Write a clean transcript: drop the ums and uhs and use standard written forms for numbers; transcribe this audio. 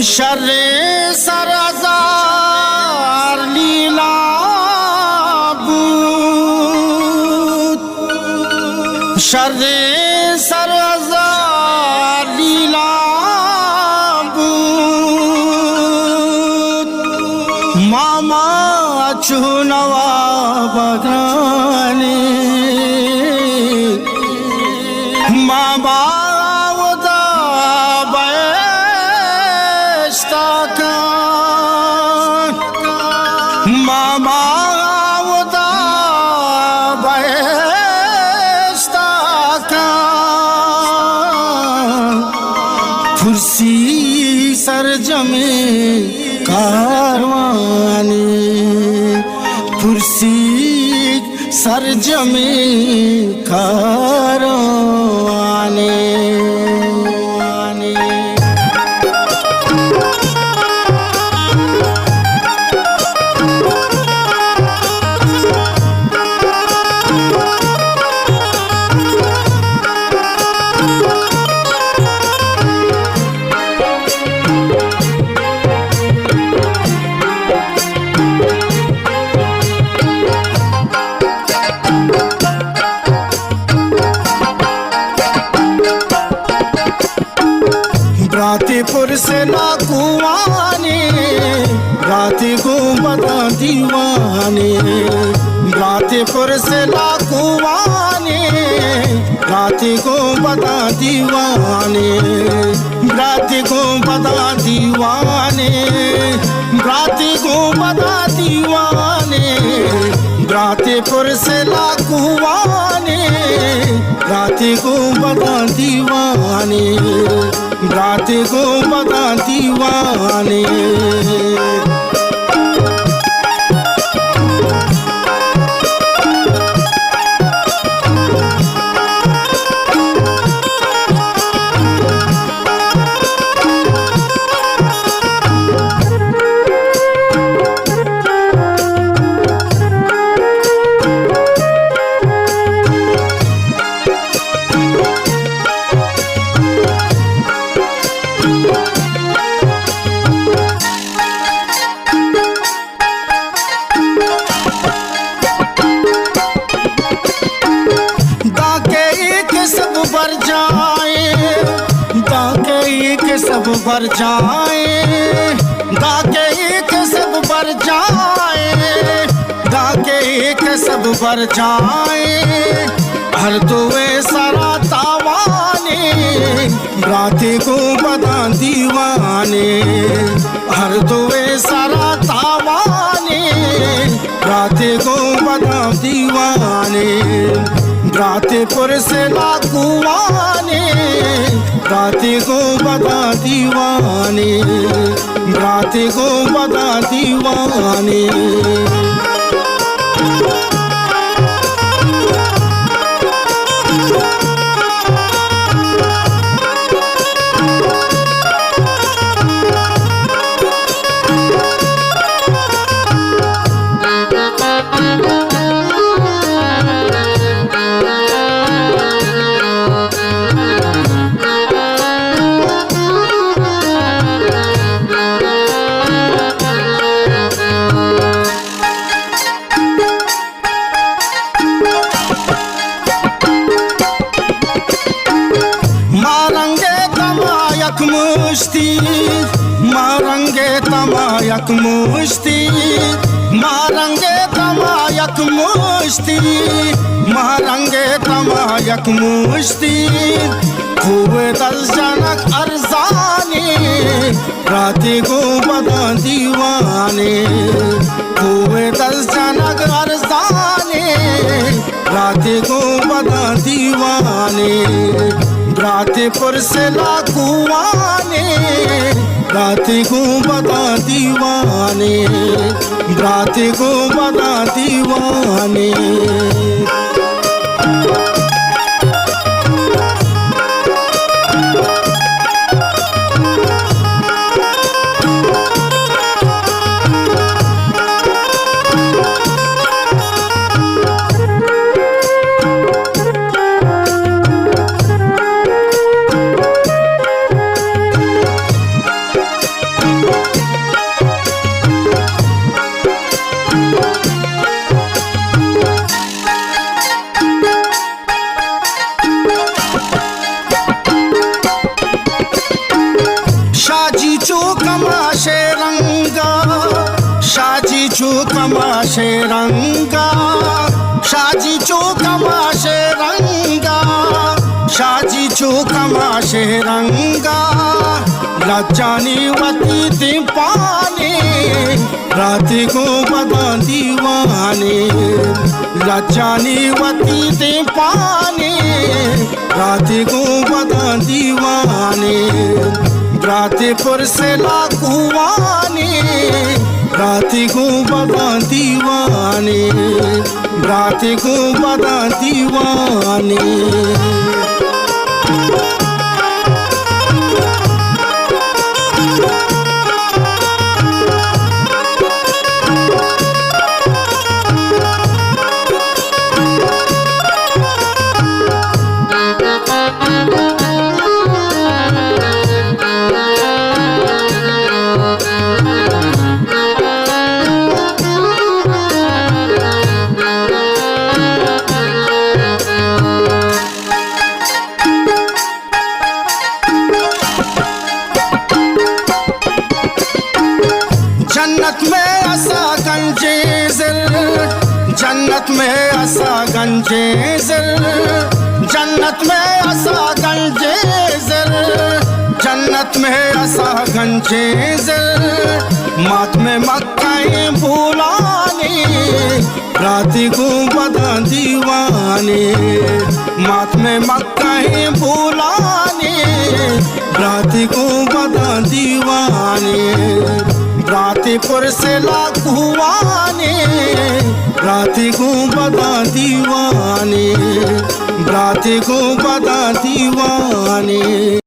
शर्रे सरजार लीला बूत, शर्रे सरजार लीला बूत, मामा चुनवा बगाने मामा फुर्सी सरजमे कारवाने, फुर्सी सरजमे कारवाने। रातीपुर से लाकुआने, राती को बता दीवाने, रातीपुर से लाकुआने, राती को बता दीवाने, राती को बता दीवाने, राती को बता दीवाने, रातीपुर से लाकुआने, राती को बता दीवाने, रात को बता दीवाने। सब बर जाए, दाके एक सब बर जाए, दाके एक सब बर जाए, हर दुए सारा तावाने, राते को बता दीवाने, हर दुए सारा तावाने, राते को बता दीवाने, रातीपुर से लाकुआने, राती को बता दीवाने, राती को बता दीवाने। मुश्ती मारंगे तमायक मुश्ती, मारंगे तमायक मुश्ती, मारंगे तमायक मुश्ती, हुए दल जनक अरजाने, राती को बता दीवाने, हुए दल जनक अरजाने, राती को बता दीवाने, रातीपुर से लाकुआने, राती को बता दीवाने, राती को बता दीवाने। पाछू कमाशे रंगा लज्जानी वती थी पानी राती को बदा दीवानी लज्जानी वती थी पानी राती को बदा दीवानी रातीपुर से लाकुवानी राती को बदा दीवानी राती को बदा दीवानी जन्नत में ऐसा गंजेज़िल जन्नत में ऐसा गंजेज़िल जन्नत में ऐसा गंजेज़िल जन्नत में ऐसा गंजेज़िल मात में मक्काई भूलानी राती को बदा दीवानी मात में मक्काई भूलानी राती को बदा दीवानी रातीपुर से लाकुवानी राती को बदा दीवानी राती को बदा दीवानी।